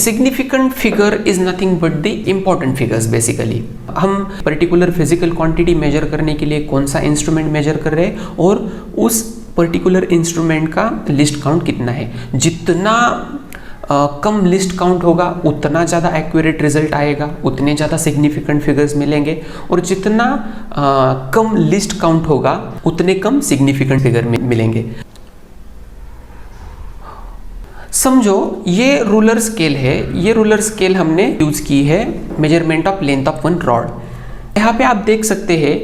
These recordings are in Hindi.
Significant figure is nothing but the important figures. Basically हम पर्टिकुलर फिजिकल क्वांटिटी मेजर करने के लिए कौन सा इंस्ट्रूमेंट मेजर कर रहे हैं और उस पर्टिकुलर इंस्ट्रूमेंट का लिस्ट काउंट कितना है। जितना कम लिस्ट काउंट होगा उतना ज़्यादा एक्यूरेट रिजल्ट आएगा, उतने ज़्यादा सिग्निफिकेंट फिगर्स मिलेंगे, और जितना कम लिस्ट काउंट होगा उतने कम सिग्निफिकेंट फिगर मिलेंगे। समझो ये रूलर स्केल है, ये रूलर स्केल हमने यूज की है measurement of length of one rod. यहाँ पे आप देख सकते हैं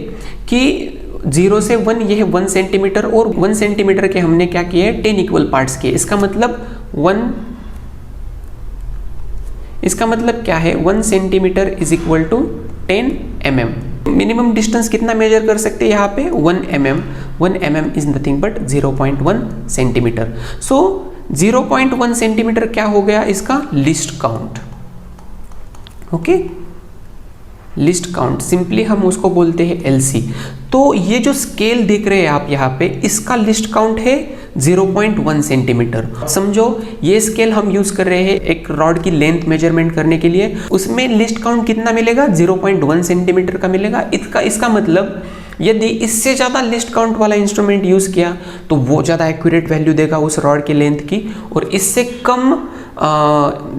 कि 0 से 1 ये है 1 सेंटीमीटर, और 1 सेंटीमीटर के हमने क्या किए हैं 10 इक्वल पार्ट्स किए। इसका मतलब क्या है 1 centimetre is equal to 10 mm। Minimum distance कितना मेजर कर सकते हैं यहाँ पे 1 mm। 1 mm is nothing but 0.1 centimetre. So 0.1 centimetre क्या हो गया इसका least count. Okay, least count simply हम उसको बोलते हैं LC। तो ये जो स्केल देख रहे हैं आप यहाँ पे, इसका लिस्ट काउंट है 0.1 सेंटीमीटर। समझो ये स्केल हम यूज कर रहे हैं एक रॉड की लेंथ मेजरमेंट करने के लिए, उसमें लिस्ट काउंट कितना मिलेगा 0.1 सेंटीमीटर का मिलेगा। इसका मतलब यदि इससे ज़्यादा लिस्ट काउंट वाला इंस्ट्रूमेंट यूज़ किया तो वो ज़्यादा एक्यूरेट वैल्यू देगा उस रॉड की लेंथ की, और इससे कम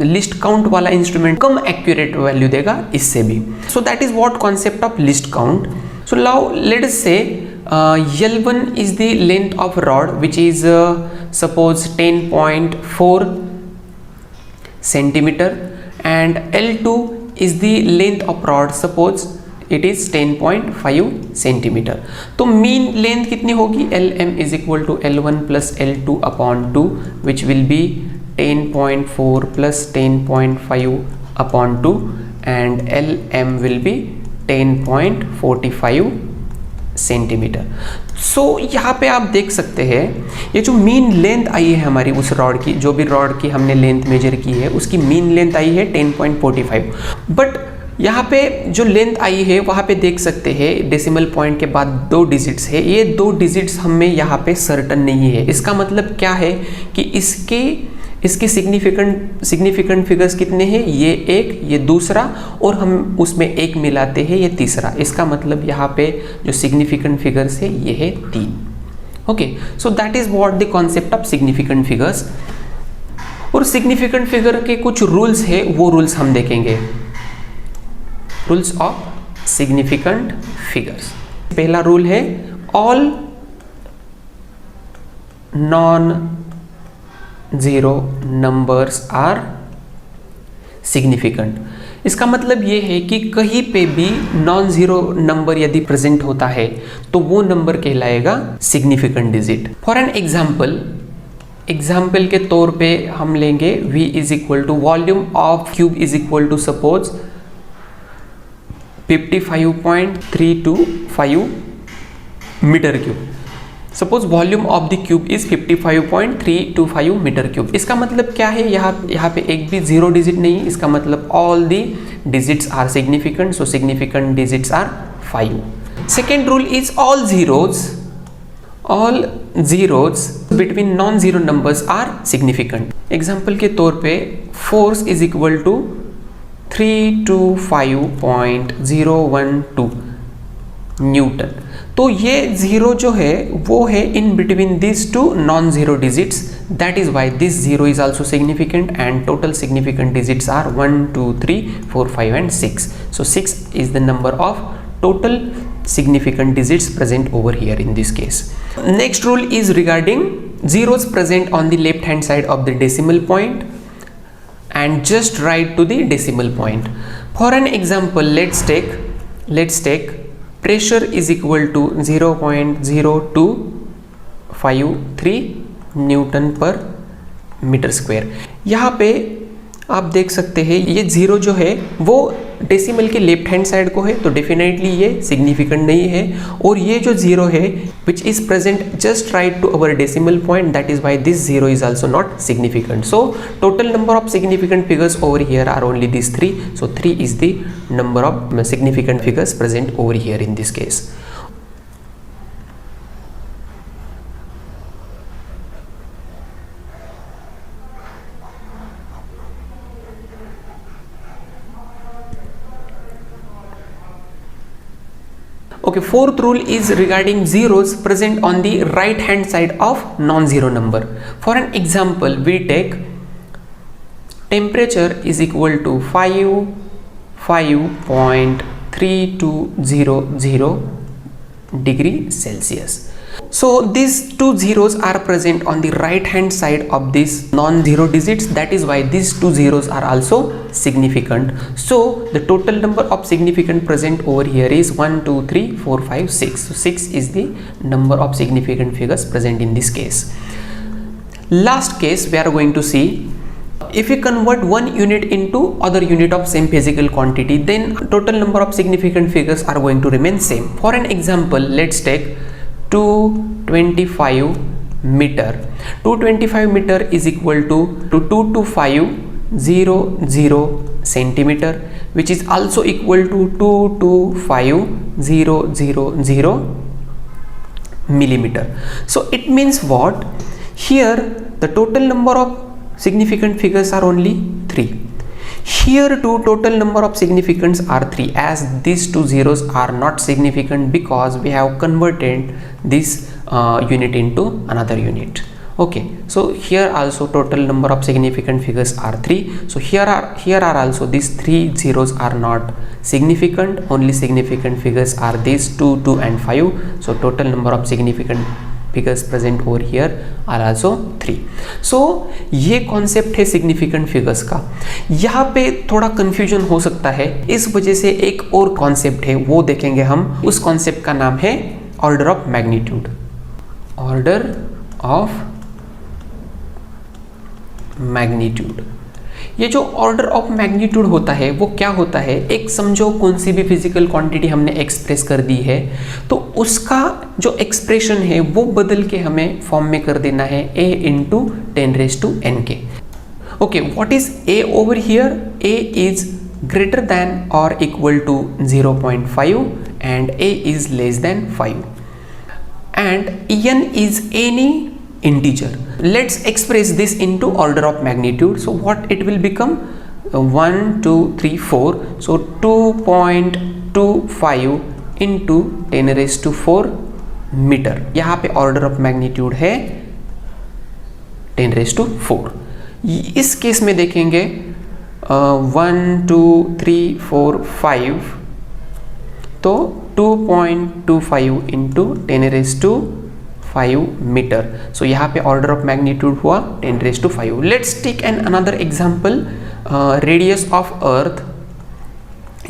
लिस्ट काउंट वाला इंस्ट्रूमेंट कम एक्यूरेट वैल्यू देगा इससे भी। सो that is what concept of list count. So now let us से L1 is the length of rod which is suppose 10.4 centimeter, and L2 is the length of rod, suppose it is 10.5 centimeter। तो मीन लेंथ कितनी होगी LM is equal to L1 plus L2 upon 2 which will be 10.4 plus 10.5 upon 2 and LM will be 10.45 centimetre. So यहाँ पे आप देख सकते हैं ये जो मीन लेंथ आई है हमारी उस रॉड की, जो भी रॉड की हमने लेंथ मेजर की है उसकी मीन लेंथ आई है 10.45। बट यहाँ पे जो लेंथ आई है वहाँ पे देख सकते हैं डेसिमल पॉइंट के बाद 2 डिजिट्स है। ये 2 डिजिट्स हमें यहाँ पे सर्टन नहीं है। इसका मतलब क्या है कि इसके सिग्निफिकेंट फिगर्स कितने हैं, ये एक, ये दूसरा, और हम उसमें एक मिलाते हैं ये तीसरा। इसका मतलब यहाँ पे जो सिग्निफिकेंट फिगर्स है ये है 3। Okay, so that is what the concept of significant figures. और सिग्निफिकेंट फिगर के कुछ रूल्स है, वो रूल्स हम देखेंगे। Rules of significant figures. पहला रूल है all non zero numbers are significant. इसका मतलब ये है कि कहीं पे भी नॉन जीरो नंबर यदि प्रेजेंट होता है तो वो नंबर कहलाएगा significant digit. For an example के तौर पे हम लेंगे V is equal to volume of cube is equal to suppose 55.325 metre cube. Suppose volume of the cube is 55.325 metre cube. इसका मतलब क्या है, यहाँ पे एक भी जीरो डिजिट नहीं, इसका मतलब all the digits are significant, so significant digits are 5। Second rule is all zeros between non zero numbers are significant. Example के तौर पे force is equal to 325.012 newton. तो ये जीरो जो है वो है in between this two non zero digits, that is why this zero is also significant and total significant digits are 1 2 3 4 5 and 6। So 6 is the number of total significant digits present over here in this case. Next rule is regarding zeros present on the left hand side of the decimal point and just write to the decimal point. For an example, let's take pressure is equal to 0.0253 Newton पर मीटर स्क्वायर। यहाँ पे आप देख सकते हैं ये जीरो जो है वो डेसिमल के लेफ्ट हैंड साइड को है, तो डेफिनेटली ये सिग्निफिकेंट नहीं है। और ये जो जीरो है which is present just right to our decimal point, that is why this zero is also not significant. So total number of significant figures over here are only this 3। So 3 is the number of significant figures present over here in this case. Okay, fourth rule is regarding zeros present on the right hand side of non-zero number. For an example, we take temperature is equal to 5.3200 degree Celsius. So these two zeros are present on the right hand side of these non-zero digits. That is why these two zeros are also significant. So the total number of significant present over here is 1 2 3 4 5 6. So 6 is the number of significant figures present in this case. Last case we are going to see, if we convert one unit into other unit of same physical quantity, then total number of significant figures are going to remain same. For an example, let's take 225 meter. 225 meter is equal to 22500 centimeter, which is also equal to 225,000 millimeter. So it means what? Here the total number of significant figures are only 3. Here too total number of significants are 3, as these two zeros are not significant because we have converted this unit into another unit. Okay, so here also total number of significant figures are 3. So here are also these 3 zeros are not significant, only significant figures are these 2, 2 and 5. So total number of significant figures present over here are also 3. So ये कॉन्सेप्ट है सिग्निफिकेंट फिगर्स का. यहाँ पे थोड़ा कंफ्यूजन हो सकता है, इस वजह से एक और कॉन्सेप्ट है वो देखेंगे हम. उस कॉन्सेप्ट का नाम है order of magnitude. Order of magnitude. ये जो ऑर्डर ऑफ मैग्नीट्यूड होता है वो क्या होता है? एक समझो कौन सी भी फिजिकल क्वांटिटी हमने एक्सप्रेस कर दी है, तो उसका जो एक्सप्रेशन है वो बदल के हमें फॉर्म में कर देना है a into 10⁻⁴ okay, what is a over here? a इज ग्रेटर देन और equal to 0.5 and a is less than 5 and n is any integer. Let's express this into order of magnitude. So what it will become? 1 2 3 4. So 2.25 into 10⁻⁴ metre. यहाँ पे ऑर्डर ऑफ मैग्नीट्यूड है 10⁻⁴. इस केस में देखेंगे 1 2 3 4 5, तो 2.25 इंटू 10⁻⁵ मीटर. सो यहाँ पे ऑर्डर ऑफ मैग्नीट्यूड हुआ 10⁵. Let's take an another example. Radius of earth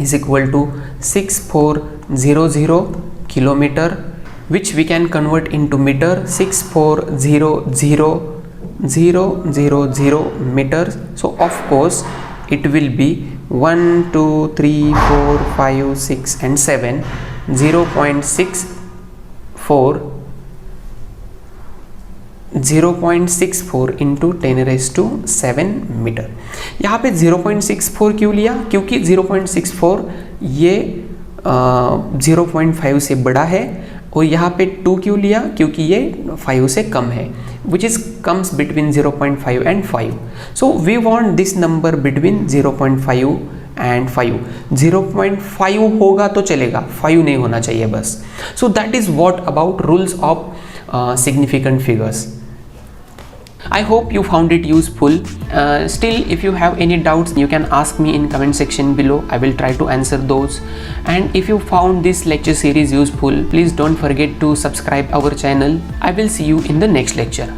is equal to 6400 kilometre, which we can convert into meter. 6400,000 meters. So of course it will be 1 2 3 4 5 6 and 7. 0.64 into 10⁻⁷ metre. यहाँ पे 0.64 क्यों लिया? क्योंकि 0.64 ये 0.5 से बड़ा है, और यहाँ पे 2 क्यों लिया? क्योंकि ये 5 से कम है, which is comes between 0.5 and 5. So we want this number between 0.5 and 5. 0.5 होगा तो चलेगा, 5 नहीं होना चाहिए बस. So that is what about rules of significant figures. I hope you found it useful. Still, if you have any doubts, you can ask me in comment section below. I will try to answer those. And if you found this lecture series useful, please don't forget to subscribe our channel. I will see you in the next lecture.